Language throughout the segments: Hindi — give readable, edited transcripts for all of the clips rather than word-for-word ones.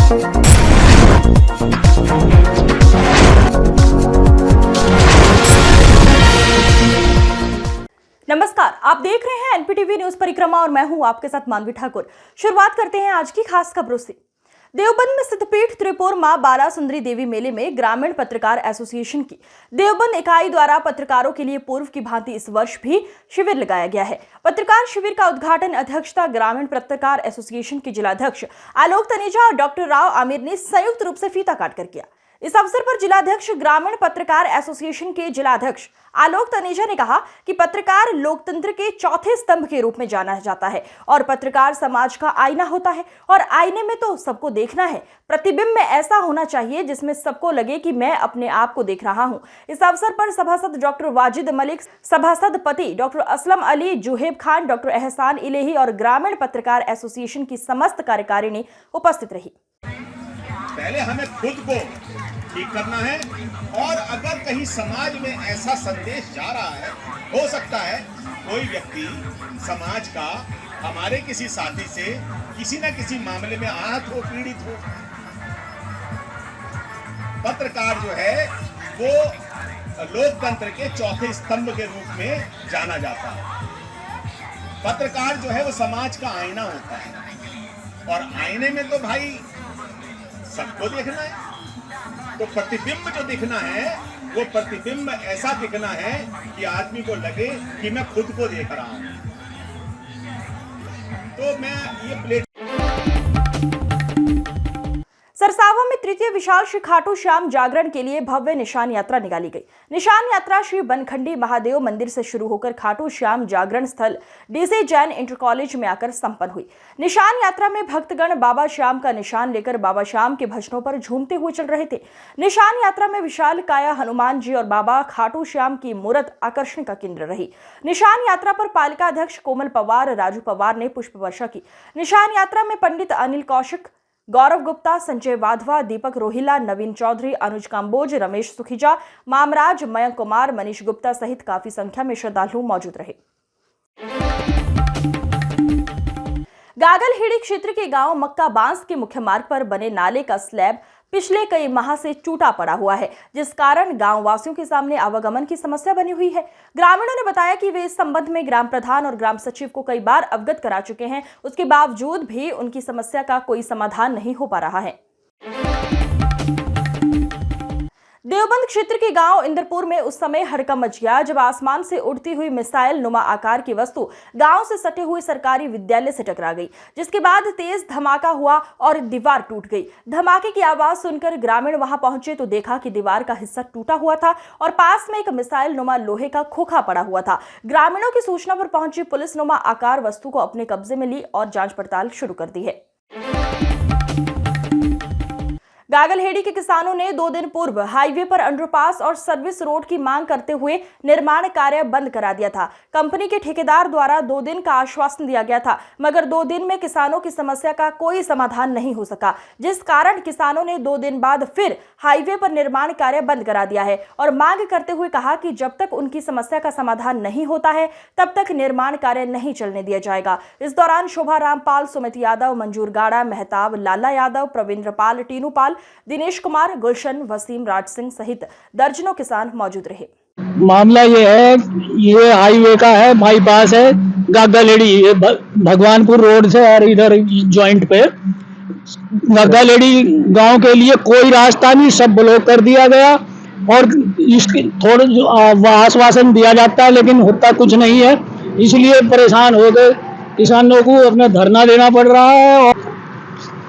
नमस्कार, आप देख रहे हैं एनपीटीवी न्यूज परिक्रमा और मैं हूं आपके साथ मानवी ठाकुर। शुरुआत करते हैं आज की खास खबरों से। देवबंद में स्थित पीठ त्रिपुर मां बाला सुंदरी देवी मेले में ग्रामीण पत्रकार एसोसिएशन की देवबंद इकाई द्वारा पत्रकारों के लिए पूर्व की भांति इस वर्ष भी शिविर लगाया गया है। पत्रकार शिविर का उद्घाटन अध्यक्षता ग्रामीण पत्रकार एसोसिएशन के जिलाध्यक्ष आलोक तनेजा और डॉक्टर राव आमिर ने संयुक्त रूप से फीता काटकर किया। इस अवसर पर जिलाध्यक्ष ग्रामीण पत्रकार एसोसिएशन के जिलाध्यक्ष आलोक तनेजा ने कहा कि पत्रकार लोकतंत्र के चौथे स्तंभ के रूप में जाना जाता है और पत्रकार समाज का आईना होता है और आईने में तो सबको देखना है। प्रतिबिंब में ऐसा होना चाहिए जिसमें सबको लगे कि मैं अपने आप को देख रहा हूं। इस अवसर पर सभासद डॉक्टर वाजिद मलिक, सभासद पति डॉक्टर असलम अली, जुहेब खान, डॉक्टर एहसान इलेही और ग्रामीण पत्रकार एसोसिएशन की समस्त कार्यकारिणी उपस्थित रही। पहले हमें खुद को ठीक करना है और अगर कहीं समाज में ऐसा संदेश जा रहा है, हो सकता है कोई व्यक्ति समाज का हमारे किसी साथी से किसी न किसी मामले में आहत हो, पीड़ित हो। पत्रकार जो है वो लोकतंत्र के चौथे स्तंभ के रूप में जाना जाता है। पत्रकार जो है वो समाज का आईना होता है और आईने में तो भाई सबको देखना है। तो प्रतिबिंब जो दिखना है वो प्रतिबिंब ऐसा दिखना है कि आदमी को लगे कि मैं खुद को देख रहा हूं। तो मैं ये प्लेट सरसावा में तृतीय विशाल श्री खाटू श्याम जागरण के लिए भव्य निशान यात्रा निकाली गई। निशान यात्रा श्री बनखंडी महादेव मंदिर से शुरू होकर खाटू श्याम जागरण स्थल डीसी जैन इंटर कॉलेज में आकर संपन्न हुई। निशान यात्रा में भक्तगण बाबा श्याम का निशान लेकर बाबा श्याम के भजनों पर झूमते हुए चल रहे थे। निशान यात्रा में विशाल काया हनुमान जी और बाबा खाटू श्याम की मूर्त आकर्षण का केंद्र रही। निशान यात्रा पर पालिका अध्यक्ष कोमल पवार, राजू पवार ने पुष्प वर्षा की। निशान यात्रा में पंडित अनिल कौशिक, गौरव गुप्ता, संजय वाधवा, दीपक रोहिला, नवीन चौधरी, अनुज काम्बोज, रमेश सुखीजा, मामराज, मयंक कुमार, मनीष गुप्ता सहित काफी संख्या में श्रद्धालु मौजूद रहे। गागलहेड़ी क्षेत्र के गांव मक्का बांस के मुख्य मार्ग पर बने नाले का स्लैब पिछले कई माह से टूटा पड़ा हुआ है, जिस कारण गांव वासियों के सामने आवागमन की समस्या बनी हुई है। ग्रामीणों ने बताया कि वे इस संबंध में ग्राम प्रधान और ग्राम सचिव को कई बार अवगत करा चुके हैं, उसके बावजूद भी उनकी समस्या का कोई समाधान नहीं हो पा रहा है। देवबंद क्षेत्र के गांव इंदरपुर में उस समय हड़कंप मच गया जब आसमान से उड़ती हुई मिसाइल नुमा आकार की वस्तु गांव से सटे हुए सरकारी विद्यालय से टकरा गई, जिसके बाद तेज धमाका हुआ और दीवार टूट गई। धमाके की आवाज सुनकर ग्रामीण वहां पहुंचे तो देखा कि दीवार का हिस्सा टूटा हुआ था और पास में एक मिसाइल नुमा लोहे का खोखा पड़ा हुआ था। ग्रामीणों की सूचना पर पहुंची पुलिस नुमा आकार वस्तु को अपने कब्जे में ली और जांच पड़ताल शुरू कर दी है। गागलहेड़ी के किसानों ने 2 दिन पूर्व हाईवे पर अंडरपास और सर्विस रोड की मांग करते हुए निर्माण कार्य बंद करा दिया था। कंपनी के ठेकेदार द्वारा 2 दिन का आश्वासन दिया गया था, मगर 2 दिन में किसानों की समस्या का कोई समाधान नहीं हो सका, जिस कारण किसानों ने 2 दिन बाद फिर हाईवे पर निर्माण कार्य बंद करा दिया है और मांग करते हुए कहा कि जब तक उनकी समस्या का समाधान नहीं होता है तब तक निर्माण कार्य नहीं चलने दिया जाएगा। इस दौरान शोभा रामपाल, सुमित यादव, मंजूर गाड़ा, मेहताब, लाला यादव, प्रवीण पाल, टीनू पाल, दिनेश कुमार, गुलशन, वसीम, राज सिंह सहित दर्जनों किसान मौजूद रहे। मामला ये है, ये हाईवे का है, बाईपास है गागलहेड़ी भगवानपुर रोड से और इधर जॉइंट पे गागलहेड़ी गांव के लिए कोई रास्ता नहीं, सब ब्लॉक कर दिया गया और इसके थोड़ा आश्वासन दिया जाता है लेकिन होता कुछ नहीं है। इसलिए परेशान हो गए किसानों को अपना धरना देना पड़ रहा है। और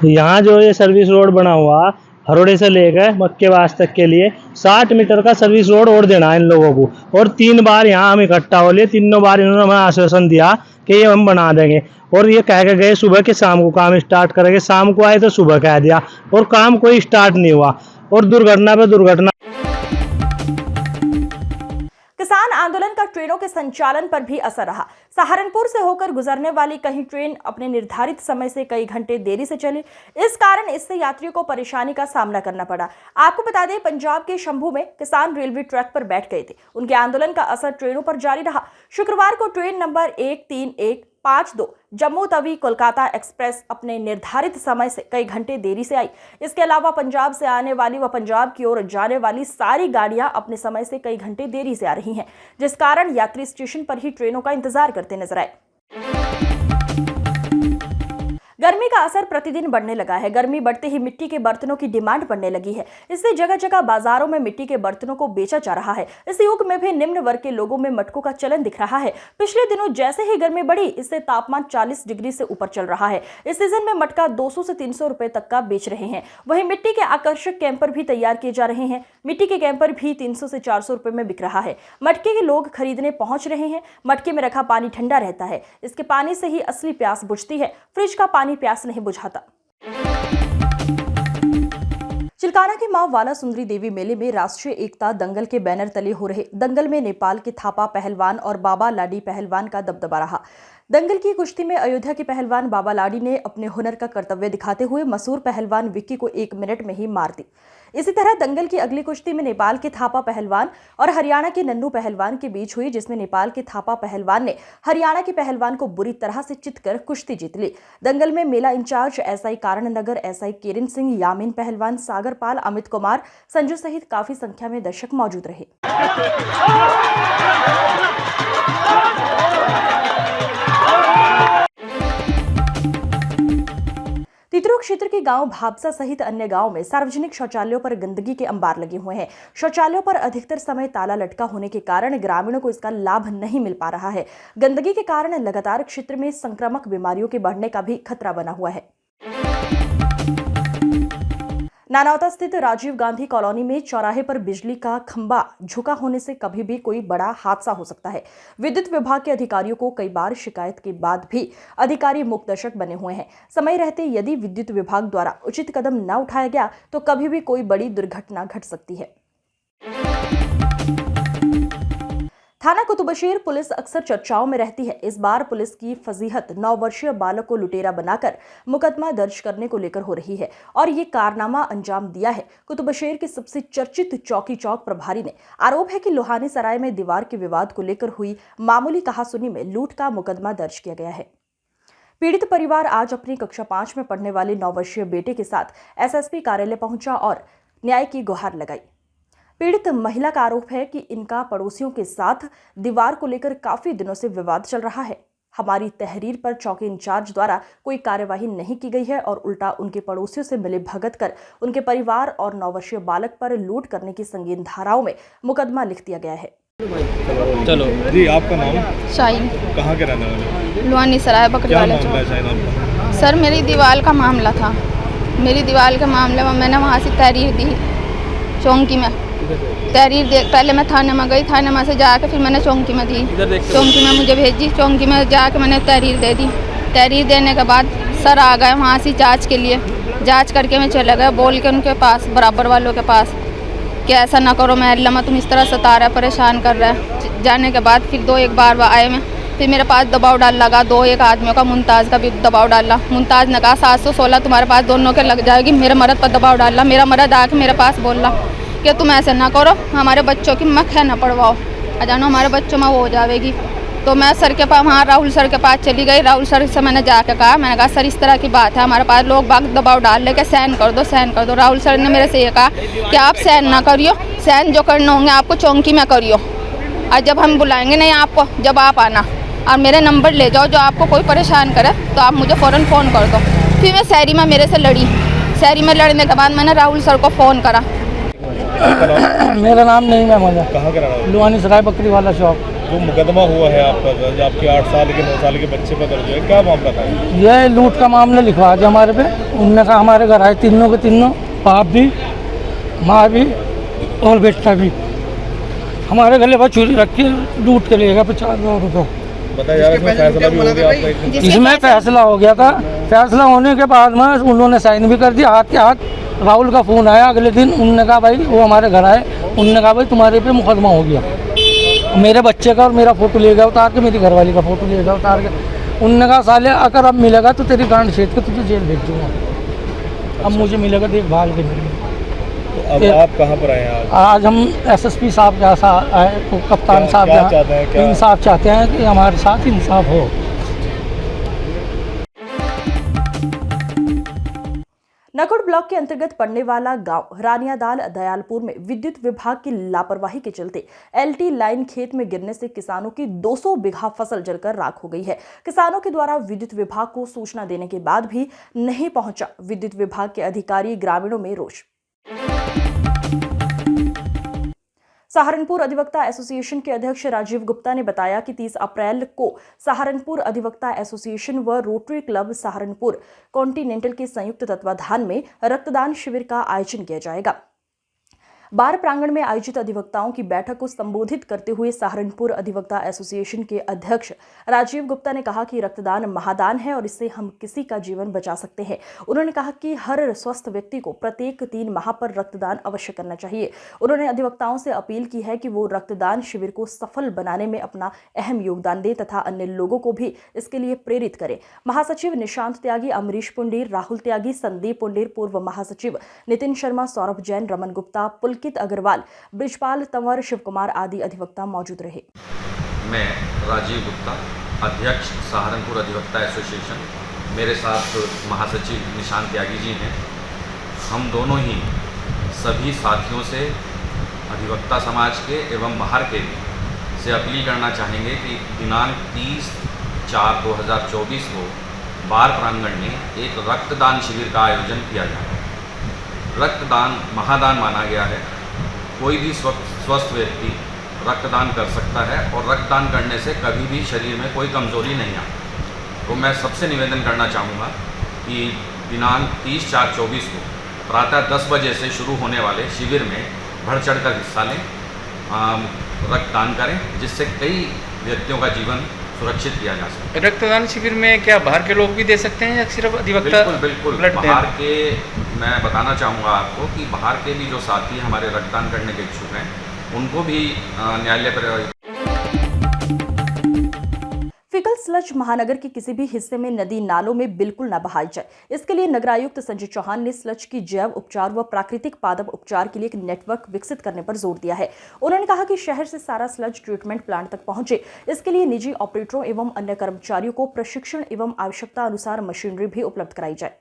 यहाँ जो ये सर्विस रोड बना हुआ हरोड़े से लेकर मक्केबाज तक के लिए 60 मीटर का सर्विस रोड और देना है इन लोगों को। और 3 बार यहाँ हम इकट्ठा हो लिए, तीनों बार इन्होंने हमें आश्वासन दिया कि ये हम बना देंगे और ये कह के गए सुबह के शाम को काम स्टार्ट करेंगे। शाम को आए तो सुबह कह दिया और काम कोई स्टार्ट नहीं हुआ और दुर्घटना पे दुर्घटना। किसान आंदोलन का ट्रेनों के संचालन पर भी असर रहा। सहारनपुर से होकर गुजरने वाली कहीं ट्रेन अपने निर्धारित समय से कई घंटे देरी से चली। इस कारण इससे यात्रियों को परेशानी का सामना करना पड़ा। आपको बता दें, पंजाब के शंभू में किसान रेलवे ट्रैक पर बैठ गए थे। उनके आंदोलन का असर ट्रेनों पर जारी रहा। शुक्रवार को train number 13152 Jammu Tawi Kolkata express अपने निर्धारित समय से कई घंटे देरी से आई। इसके अलावा पंजाब से आने वाली व पंजाब की ओर जाने वाली सारी गाड़ियां अपने समय से कई घंटे देरी से आ रही हैं, जिस कारण यात्री स्टेशन पर ही ट्रेनों का इंतजार करते नजर आए। गर्मी का असर प्रतिदिन बढ़ने लगा है। गर्मी बढ़ते ही मिट्टी के बर्तनों की डिमांड बढ़ने लगी है। इससे जगह जगह बाजारों में मिट्टी के बर्तनों को बेचा जा रहा है। इस युग में भी निम्न वर्ग के लोगों में मटकों का चलन दिख रहा है। पिछले दिनों जैसे ही गर्मी बढ़ी, इससे तापमान 40 डिग्री से ऊपर चल रहा है। इस सीजन में मटका 200 से 300 रुपए तक का बेच रहे हैं। वहीं मिट्टी के आकर्षक कैंपर भी तैयार किए जा रहे हैं। मिट्टी के कैंपर भी 300 से 400 रुपए में बिक रहा है। मटके के लोग खरीदने पहुंच रहे हैं। मटके में रखा पानी ठंडा रहता है। इसके पानी से ही असली प्यास बुझती है। फ्रिज का पानी प्यास नहीं बुझाता। चिल्काना की मां वाला सुंदरी देवी मेले में राष्ट्रीय एकता दंगल के बैनर तले हो रहे दंगल में नेपाल के थापा पहलवान और बाबा लाडी पहलवान का दबदबा रहा। दंगल की कुश्ती में अयोध्या के पहलवान बाबा लाडी ने अपने हुनर का कर्तव्य दिखाते हुए मशहूर पहलवान विक्की को 1 मिनट में ही मार दी। इसी तरह दंगल की अगली कुश्ती में नेपाल के थापा पहलवान और हरियाणा के नन्नू पहलवान के बीच हुई, जिसमें नेपाल के थापा पहलवान ने हरियाणा के पहलवान को बुरी तरह से चितकर कुश्ती जीत ली। दंगल में मेला इंचार्ज एसआई कारण नगर, एसआई केरिन सिंह, यामीन पहलवान, सागर पाल, अमित कुमार, संजू सहित काफी संख्या में दर्शक मौजूद रहे। तितरो क्षेत्र के गांव भाबसा सहित अन्य गांव में सार्वजनिक शौचालयों पर गंदगी के अंबार लगे हुए हैं। शौचालयों पर अधिकतर समय ताला लटका होने के कारण ग्रामीणों को इसका लाभ नहीं मिल पा रहा है। गंदगी के कारण लगातार क्षेत्र में संक्रामक बीमारियों के बढ़ने का भी खतरा बना हुआ है। नानौता स्थित राजीव गांधी कॉलोनी में चौराहे पर बिजली का खंभा झुका होने से कभी भी कोई बड़ा हादसा हो सकता है। विद्युत विभाग के अधिकारियों को कई बार शिकायत के बाद भी अधिकारी मूकदर्शक बने हुए हैं। समय रहते यदि विद्युत विभाग द्वारा उचित कदम न उठाया गया तो कभी भी कोई बड़ी दुर्घटना घट सकती है। थाना कुतुबशेर पुलिस अक्सर चर्चाओं में रहती है। इस बार पुलिस की फजीहत 9 वर्षीय बालक को लुटेरा बनाकर मुकदमा दर्ज करने को लेकर हो रही है और ये कारनामा अंजाम दिया है। कुतुबशेर के सबसे चर्चित चौकी चौक प्रभारी ने आरोप है कि लोहानी सराय में दीवार के विवाद को लेकर हुई मामूली कहासुनी में लूट का मुकदमा दर्ज किया गया है। पीड़ित परिवार आज अपनी कक्षा 5 में पढ़ने वाले 9 वर्षीय बेटे के साथ एसएसपी कार्यालय पहुंचा और न्याय की गुहार लगाई। पीड़ित महिला का आरोप है कि इनका पड़ोसियों के साथ दीवार को लेकर काफी दिनों से विवाद चल रहा है। हमारी तहरीर पर चौकी इंचार्ज द्वारा कोई कार्यवाही नहीं की गई है और उल्टा उनके पड़ोसियों से मिले भगत कर उनके परिवार और 9 वर्षीय बालक पर लूट करने की संगीन धाराओं में मुकदमा लिख दिया गया है। चलो जी, आपका नाम? शाइन। कहाँ के रहने वाले? लुहानी सराय बकरी क्या वाला मामला है चौक। शाइन आपका? सर, मेरी दीवार का मामला था। मेरी दीवार के मामले में मैंने वहाँ से तहरीर दी चौंकी में। तहरीर दे पहले मैं थाने में गई, थाने में से जाके फिर मैंने चौंकी में दी। चौंकी में मुझे भेजी, चौंकी में जाके मैंने तहरीर दे दी। तहरीर देने के बाद सर आ गए वहाँ से जांच के लिए। जांच करके मैं चले गए, बोल के उनके पास, बराबर वालों के पास, कि ऐसा ना करो महल्ला तुम इस तरह सता रहा है, परेशान कर रहा है। जाने के बाद फिर 2-1 बार आए मैं, फिर मेरे पास दबाव डाल लगा 2-1 आदमियों का। मुमताज़ का भी दबाव डाला। मुमताज़ ने कहा 716 तुम्हारे पास दोनों के लग जाएगी। मेरे मर्द पर दबाव डाला। मेरा मर्द आके मेरे पास बोला कि तुम ऐसे ना करो, हमारे बच्चों की मख है ना पढ़वाओ, अजानो हमारे बच्चों में वो हो जाएगी। तो मैं सर के पास, वहाँ राहुल सर के पास चली गई। राहुल सर से मैंने जाके कहा, मैंने कहा सर इस तरह की बात है, हमारे पास लोग बाग दबाव डाल ले के साइन कर दो, साइन कर दो। राहुल सर ने मेरे से ये कहा कि आप साइन ना करियो, साइन जो करने होंगे आपको चौंकी में करियो, और जब हम बुलाएंगे नहीं आपको, जब आप आना और मेरे नंबर ले जाओ, जो आपको कोई परेशान करे तो आप मुझे फ़ौरन फ़ोन कर दो। फिर मैं शहरी में मेरे से लड़ी। शहरी में लड़ने के बाद मैंने राहुल सर को फ़ोन करा। मेरा नाम नहीं महमूद है। कहाँ का रहने वाले? लुहानी सराय बकरी वाला चौक। जो मुकदमा हुआ है आप पर, आपके 8 साल के 9 साल के बच्चे पर दर्ज है, क्या मामला था? ये लूट का मामला लिखवा दिया हमारे पे। उनने कहा हमारे घर आए तीनों के तीनों, बाप भी, माँ भी और बेटा भी। हमारे गले पर चूड़ी रख के लूट के ले गया 50,000 रुपये। बताया जा रहा है इसमें फैसला भी हो गया आपका? इसमें फैसला हो गया था। फैसला होने के बाद में उन्होंने साइन भी कर दिया। हाथ के हाथ राहुल का फ़ोन आया अगले दिन। उन्होंने कहा भाई, वो हमारे घर आए, उन्होंने कहा भाई तुम्हारे पे मुकदमा हो गया। मेरे बच्चे का और मेरा फ़ोटो ले गया उतार के, मेरी घरवाली का फ़ोटो ले गया उतार के। उनने कहा साले अगर अब मिलेगा तो तेरी गांड छेद के तुझे जेल भेज दूँगा। अब मुझे मिलेगा देखभाल के लिए। तो अब आप कहाँ पर आए हैं आज हम एसएसपी साहब के साथ आए, तो कप्तान साहब क्या चाहते हैं, क्या इंसाफ चाहते हैं कि हमारे साथ इंसाफ हो। नकुड़ ब्लॉक के अंतर्गत पड़ने वाला गांव रानियादाल दयालपुर में विद्युत विभाग की लापरवाही के चलते एलटी लाइन खेत में गिरने से किसानों की 200 बीघा फसल जलकर राख हो गई है। किसानों के द्वारा विद्युत विभाग को सूचना देने के बाद भी नहीं पहुंचा विद्युत विभाग के अधिकारी, ग्रामीणों में रोष। सहारनपुर अधिवक्ता एसोसिएशन के अध्यक्ष राजीव गुप्ता ने बताया कि 30 अप्रैल को सहारनपुर अधिवक्ता एसोसिएशन व रोटरी क्लब सहारनपुर कॉन्टिनेंटल के संयुक्त तत्वाधान में रक्तदान शिविर का आयोजन किया जाएगा। बार प्रांगण में आयोजित अधिवक्ताओं की बैठक को संबोधित करते हुए सहारनपुर अधिवक्ता एसोसिएशन के अध्यक्ष राजीव गुप्ता ने कहा कि रक्तदान महादान है और इससे हम किसी का जीवन बचा सकते हैं। उन्होंने कहा कि हर स्वस्थ व्यक्ति को प्रत्येक 3 माह पर रक्तदान अवश्य करना चाहिए। उन्होंने अधिवक्ताओं से अपील की है कि वो रक्तदान शिविर को सफल बनाने में अपना अहम योगदान दें तथा अन्य लोगों को भी इसके लिए प्रेरित करें। महासचिव निशांत त्यागी, अमरीश पुंडीर, राहुल त्यागी, संदीप पुंडीर, पूर्व महासचिव नितिन शर्मा, सौरभ जैन, रमन गुप्ता, पुलकित अग्रवाल, ब्रिजपाल तंवर, शिव कुमार आदि अधिवक्ता मौजूद रहे। मैं राजीव गुप्ता, अध्यक्ष सहारनपुर अधिवक्ता एसोसिएशन, मेरे साथ महासचिव निशांत त्यागी जी हैं। हम दोनों ही सभी साथियों से अधिवक्ता समाज के एवं बाहर के से अपील करना चाहेंगे कि दिनांक 30/4/2024 को बार प्रांगण में एक रक्तदान शिविर का आयोजन किया जाए। रक्तदान महादान माना गया है। कोई भी स्वस्थ व्यक्ति रक्तदान कर सकता है और रक्तदान करने से कभी भी शरीर में कोई कमजोरी नहीं आती। तो मैं सबसे निवेदन करना चाहूँगा कि दिनांक 30/4/24 को प्रातः 10 बजे से शुरू होने वाले शिविर में बढ़ चढ़ कर हिस्सा लें, रक्तदान करें, जिससे कई व्यक्तियों का जीवन सुरक्षित किया जा सके। रक्तदान शिविर में क्या बाहर के लोग भी दे सकते हैं या सिर्फ अधिवक्ता? बिल्कुल बाहर के, मैं बताना चाहूँगा आपको कि बाहर के भी जो साथी हमारे रक्तदान करने के इच्छुक हैं उनको भी न्यायालय पर। फिकल स्लज महानगर के किसी भी हिस्से में नदी नालों में बिल्कुल न बहाई जाए। इसके लिए नगरायुक्त संजय चौहान ने स्लज की जैव उपचार व प्राकृतिक पादप उपचार के लिए एक नेटवर्क विकसित करने पर जोर दिया है। उन्होंने कहा कि शहर से सारा स्लज ट्रीटमेंट प्लांट तक पहुंचे, इसके लिए निजी ऑपरेटरों एवं अन्य कर्मचारियों को प्रशिक्षण एवं आवश्यकता अनुसार मशीनरी भी उपलब्ध कराई जाए।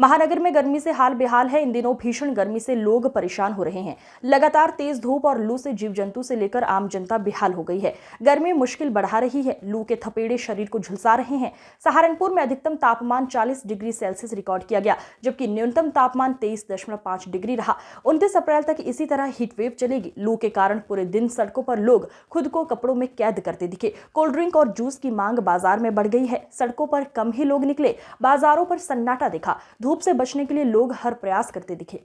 महानगर में गर्मी से हाल बेहाल है। इन दिनों भीषण गर्मी से लोग परेशान हो रहे हैं। लगातार तेज धूप और लू से जीव जंतु से लेकर आम जनता बेहाल हो गई है। गर्मी मुश्किल बढ़ा रही है। लू के थपेड़े शरीर को झुलसा रहे हैं। सहारनपुर में अधिकतम तापमान 40 डिग्री सेल्सियस रिकॉर्ड किया गया, जबकि न्यूनतम तापमान 23.5 डिग्री रहा। 29 अप्रैल तक इसी तरह हीटवेव चलेगी। लू के कारण पूरे दिन सड़कों पर लोग खुद को कपड़ों में कैद करते दिखे। कोल्ड ड्रिंक और जूस की मांग बाजार में बढ़ गई है। सड़कों पर कम ही लोग निकले, बाजारों पर सन्नाटा दिखा। धूप से बचने के लिए लोग हर प्रयास करते दिखे।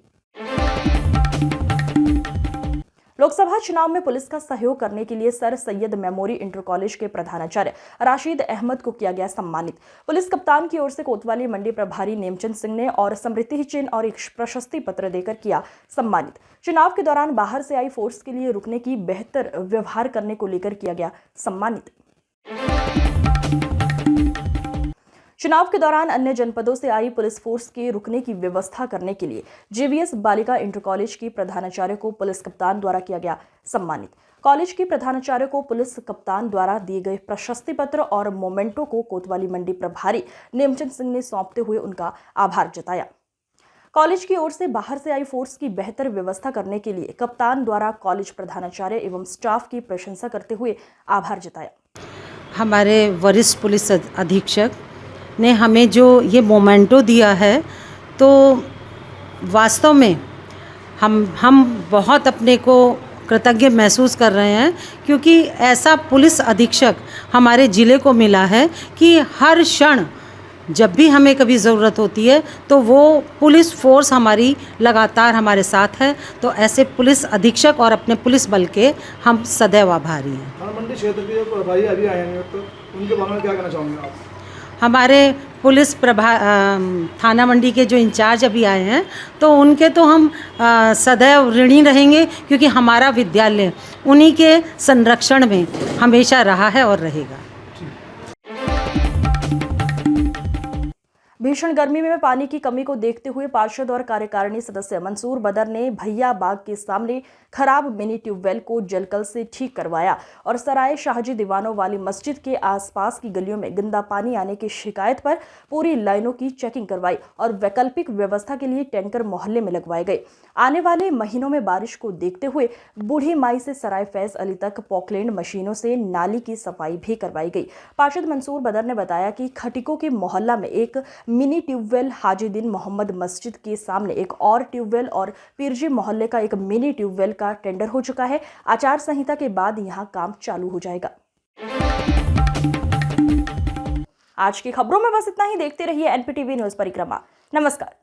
लोकसभा चुनाव में पुलिस का सहयोग करने के लिए sir Syed memory inter college के प्रधानाचार्य राशिद अहमद को किया गया सम्मानित। पुलिस कप्तान की ओर से कोतवाली मंडी प्रभारी नेमचंद सिंह ने और समृद्धि चिन्ह और एक प्रशस्ति पत्र देकर किया सम्मानित। चुनाव के दौरान बाहर से आई फोर्स के लिए रुकने की बेहतर व्यवहार करने को लेकर किया गया सम्मानित। चुनाव के दौरान अन्य जनपदों से आई पुलिस फोर्स के रुकने की व्यवस्था करने के लिए जेवीएस बालिका इंटर कॉलेज की प्रधानाचार्य को पुलिस कप्तान द्वारा किया गया सम्मानित। कॉलेज की प्रधानाचार्य को पुलिस कप्तान द्वारा दिए गए प्रशस्ति पत्र और मोमेंटो को कोतवाली मंडी प्रभारी नेमचंद सिंह ने सौंपते हुए उनका आभार जताया। कॉलेज की ओर से बाहर से आई फोर्स की बेहतर व्यवस्था करने के लिए कप्तान द्वारा कॉलेज प्रधानाचार्य एवं स्टाफ की प्रशंसा करते हुए आभार जताया। हमारे वरिष्ठ पुलिस अधीक्षक ने हमें जो ये मोमेंटो दिया है, तो वास्तव में हम बहुत अपने को कृतज्ञ महसूस कर रहे हैं, क्योंकि ऐसा पुलिस अधीक्षक हमारे ज़िले को मिला है कि हर क्षण जब भी हमें कभी ज़रूरत होती है तो वो पुलिस फोर्स हमारी लगातार हमारे साथ है। तो ऐसे पुलिस अधीक्षक और अपने पुलिस बल के हम सदैव आभारी हैं। मंडी क्षेत्र के जो प्रभारी अभी आए हैं, तो उनके बारे में क्या कहना चाहोगे आप? हमारे पुलिस थाना मंडी के जो इंचार्ज अभी आए हैं, तो उनके तो हम सदैव ऋणी रहेंगे, क्योंकि हमारा विद्यालय उन्हीं के संरक्षण में हमेशा रहा है और रहेगा। भीषण गर्मी में पानी की कमी को देखते हुए पार्षद और कार्यकारिणी सदस्य मंसूर बदर ने भैया बाग के सामने खराब मिनी ट्यूबवेल को जलकल से ठीक करवाया और सराय शाहजी दीवानों वाली मस्जिद के आसपास की गलियों में गंदा पानी आने की शिकायत पर पूरी लाइनों की चेकिंग करवाई और वैकल्पिक व्यवस्था के लिए टैंकर मोहल्ले में लगवाए गए। आने वाले महीनों में बारिश को देखते हुए बूढ़ी माई से सराय फैज अली तक पॉकलैंड मशीनों से नाली की सफाई भी करवाई गई। पार्षद मंसूर बदर ने बताया कि खटिको के मोहल्ला में एक मिनी ट्यूबवेल, हाजीदीन मोहम्मद मस्जिद के सामने एक और ट्यूबवेल और पीरजी मोहल्ले का एक मिनी ट्यूबवेल का टेंडर हो चुका है। आचार संहिता के बाद यहां काम चालू हो जाएगा। आज की खबरों में बस इतना ही। देखते रहिए एनपीटीवी न्यूज परिक्रमा। नमस्कार।